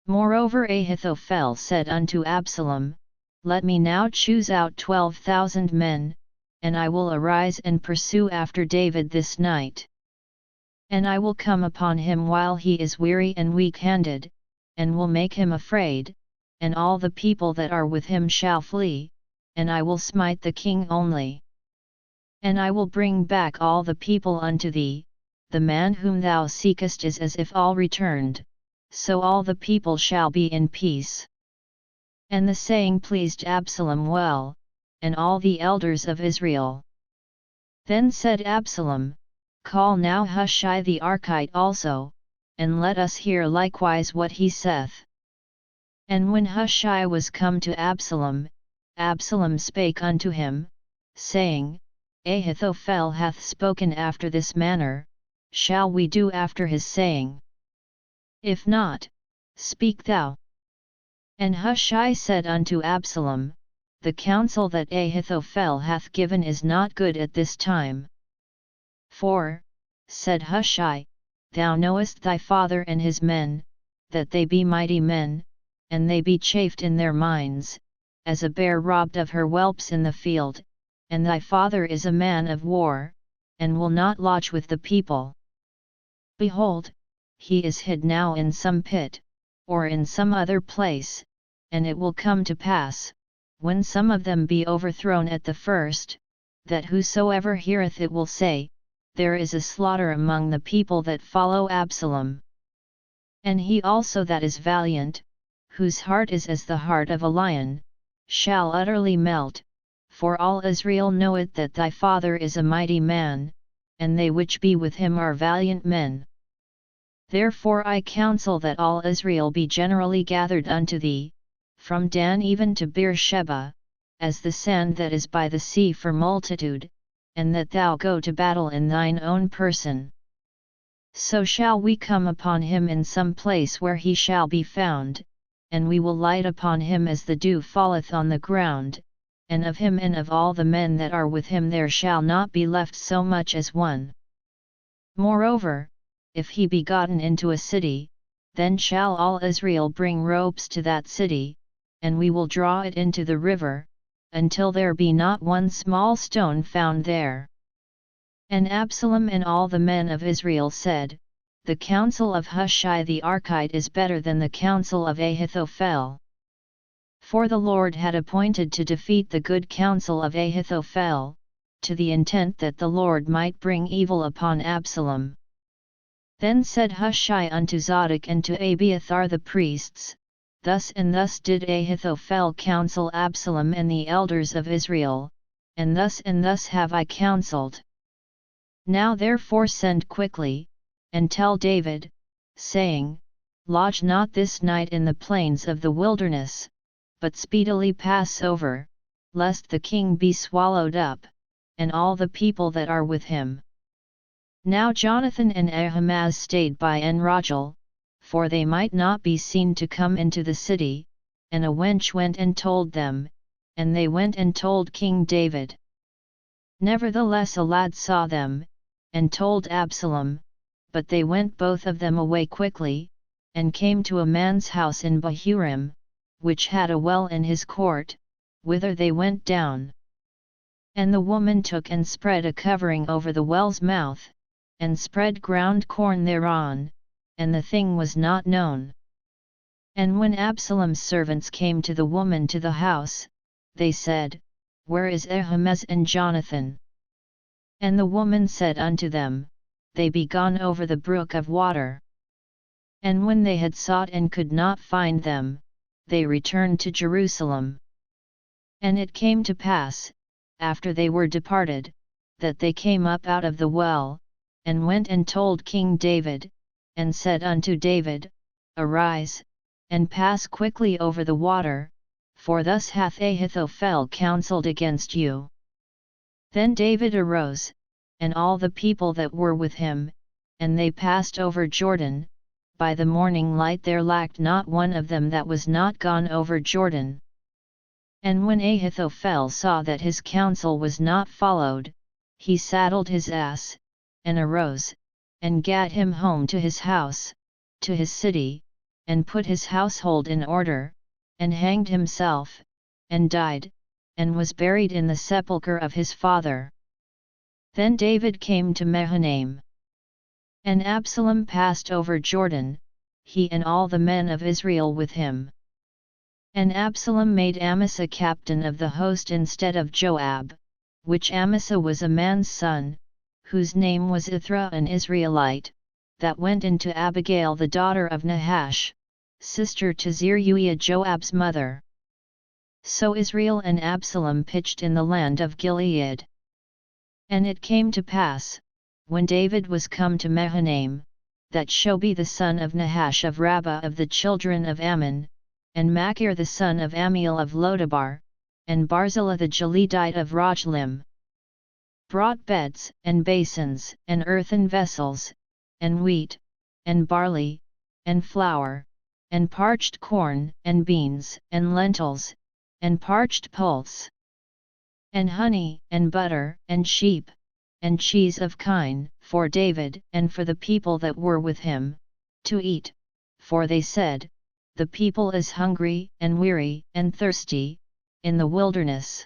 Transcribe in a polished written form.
Moreover Ahithophel said unto Absalom, Let me now choose out 12,000 men, and I will arise and pursue after David this night. And I will come upon him while he is weary and weak-handed, and will make him afraid, and all the people that are with him shall flee, and I will smite the king only. And I will bring back all the people unto thee, the man whom thou seekest is as if all returned, so all the people shall be in peace. And the saying pleased Absalom well, and all the elders of Israel. Then said Absalom, Call now Hushai the Archite also, and let us hear likewise what he saith. And when Hushai was come to Absalom, Absalom spake unto him, saying, Ahithophel hath spoken after this manner, shall we do after his saying? If not, speak thou. And Hushai said unto Absalom, The counsel that Ahithophel hath given is not good at this time. For, said Hushai, Thou knowest thy father and his men, that they be mighty men, and they be chafed in their minds, as a bear robbed of her whelps in the field, and thy father is a man of war, and will not lodge with the people. Behold, he is hid now in some pit, or in some other place, and it will come to pass, when some of them be overthrown at the first, that whosoever heareth it will say, There is a slaughter among the people that follow Absalom. And he also that is valiant, whose heart is as the heart of a lion, shall utterly melt, for all Israel knoweth that thy father is a mighty man, and they which be with him are valiant men. Therefore I counsel that all Israel be generally gathered unto thee, from Dan even to Beersheba, as the sand that is by the sea for multitude, and that thou go to battle in thine own person. So shall we come upon him in some place where he shall be found, and we will light upon him as the dew falleth on the ground, and of him and of all the men that are with him there shall not be left so much as one. Moreover, if he be gotten into a city, then shall all Israel bring ropes to that city, and we will draw it into the river, until there be not one small stone found there. And Absalom and all the men of Israel said, The counsel of Hushai the Archite is better than the counsel of Ahithophel. For the Lord had appointed to defeat the good counsel of Ahithophel, to the intent that the Lord might bring evil upon Absalom. Then said Hushai unto Zadok and to Abiathar the priests, Thus and thus did Ahithophel counsel Absalom and the elders of Israel, and thus have I counselled. Now therefore send quickly, and tell David, saying, Lodge not this night in the plains of the wilderness, but speedily pass over, lest the king be swallowed up, and all the people that are with him. Now Jonathan and Ahimaaz stayed by Enrogel, for they might not be seen to come into the city, and a wench went and told them, and they went and told King David. Nevertheless a lad saw them, and told Absalom, but they went both of them away quickly, and came to a man's house in Bahurim, which had a well in his court, whither they went down. And the woman took and spread a covering over the well's mouth, and spread ground corn thereon, and the thing was not known. And when Absalom's servants came to the woman to the house, they said, Where is Ahimaaz and Jonathan? And the woman said unto them, They be gone over the brook of water. And when they had sought and could not find them, they returned to Jerusalem. And it came to pass, after they were departed, that they came up out of the well, and went and told King David, and said unto David, Arise, and pass quickly over the water, for thus hath Ahithophel counselled against you. Then David arose, and all the people that were with him, and they passed over Jordan. By the morning light there lacked not one of them that was not gone over Jordan. And when Ahithophel saw that his counsel was not followed, he saddled his ass, and arose, and gat him home to his house, to his city, and put his household in order, and hanged himself, and died, and was buried in the sepulchre of his father. Then David came to Mahanaim. And Absalom passed over Jordan, he and all the men of Israel with him. And Absalom made Amasa captain of the host instead of Joab, which Amasa was a man's son, whose name was Ithra an Israelite, that went into Abigail the daughter of Nahash, sister to Zeruiah Joab's mother. So Israel and Absalom pitched in the land of Gilead. And it came to pass, when David was come to Mahanaim, that Shobi the son of Nahash of Rabbah of the children of Ammon, and Machir the son of Amiel of Lodabar, and Barzillai the Gileadite of Rogelim, brought beds, and basins, and earthen vessels, and wheat, and barley, and flour, and parched corn, and beans, and lentils, and parched pulse, and honey, and butter, and sheep, and cheese of kine, for David, and for the people that were with him, to eat, for they said, the people is hungry, and weary, and thirsty, in the wilderness.